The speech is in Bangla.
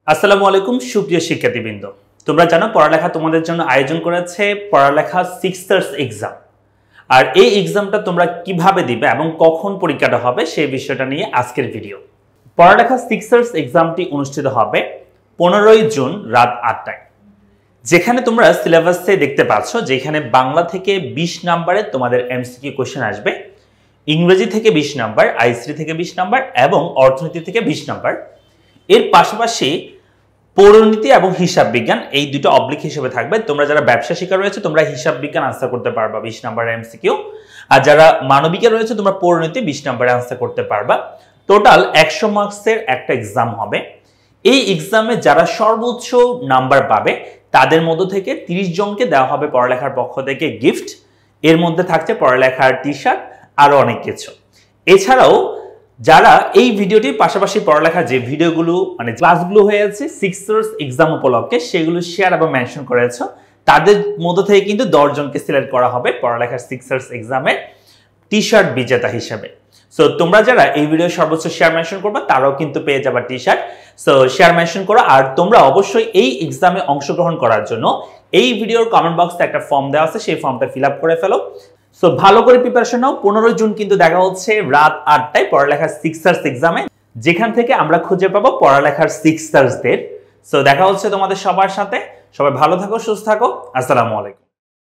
আসসালামু আলাইকুম সুপ্রিয় শিক্ষার্থীবৃন্দ, তোমরা জানো পড়ালেখা তোমাদের জন্য আয়োজন করেছে পড়ালেখা সিক্সার্স এক্সাম। আর এই এক্সামটা তোমরা কিভাবে দিবে এবং কখন পরীক্ষাটা হবে সেই বিষয়টা নিয়ে আজকের ভিডিও। পড়ালেখা সিক্সার্স এক্সামটি অনুষ্ঠিত হবে 15ই জুন রাত 8টায়। যেখানে তোমরা সিলেবাসে দেখতে পাচ্ছ যেখানে বাংলা থেকে 20 নম্বরে তোমাদের এমসিকিউ কোশ্চেন আসবে, ইংরেজি থেকে 20 নম্বর, আইসিটি থেকে 20 নম্বর এবং অর্থনীতি থেকে 20 নম্বর। এর পাশাপাশি পৌরনীতি এবং হিসাব বিজ্ঞান এই দুটো অবলিক হিসেবে থাকবে। তোমরা যারা ব্যবসা শিক্ষা রয়েছে তোমরা হিসাব বিজ্ঞান আনসার করতে পারবা 20 নম্বরের এমসিকিউ, আর যারা মানবিকে রয়েছে তোমরা পৌরনীতি 20 নম্বরে আনসার করতে পারবা। টোটাল 100 মার্কসের একটা এক্সাম হবে। এই এক্সামে যারা সর্বোচ্চ নাম্বার পাবে তাদের মধ্য থেকে 30 জনকে দেওয়া হবে পড়ালেখার পক্ষ থেকে গিফট। এর মধ্যে থাকছে পড়ালেখার টি শার্ট আরো অনেক কিছু। এছাড়াও যারা এই ভিডিওটির পাশাপাশি পড়ালেখার যে ভিডিওগুলো মানে ক্লাসগুলো হয়েছে সিক্সার্স এক্সাম উপলক্ষে সেগুলো শেয়ার এবং মেনশন করেছো, তাদের মধ্য থেকে কিন্তু 10 জনকে সিলেক্ট করা হবে পড়ালেখার সিক্সার্স এক্সামের টি শার্ট বিজেতা হিসেবে। সো তোমরা যারা এই ভিডিও সর্বোচ্চ শেয়ার মেনশন করবে তারাও কিন্তু পেয়ে যাবে T shirt. So share mention করো। আর তোমরা অবশ্যই এই এক্সামে অংশগ্রহণ করার জন্য এই ভিডিওর কমেন্ট বক্সে একটা ফর্ম দেওয়া আছে, সেই ফর্মটা ফিল আপ করে ফেলো। সো ভালো করে প্রিপারেশন নাও। 15 জুন কিন্তু দেখা হচ্ছে রাত 8টায় পড়ালেখার সিক্সার্স এক্সামে, যেখান থেকে আমরা খুঁজে পাবো পড়ালেখার সিক্সার্সদের। সো দেখা হচ্ছে তোমাদের সবার সাথে। সবাই ভালো থাকো, সুস্থ থাকো। আসসালামু আলাইকুম।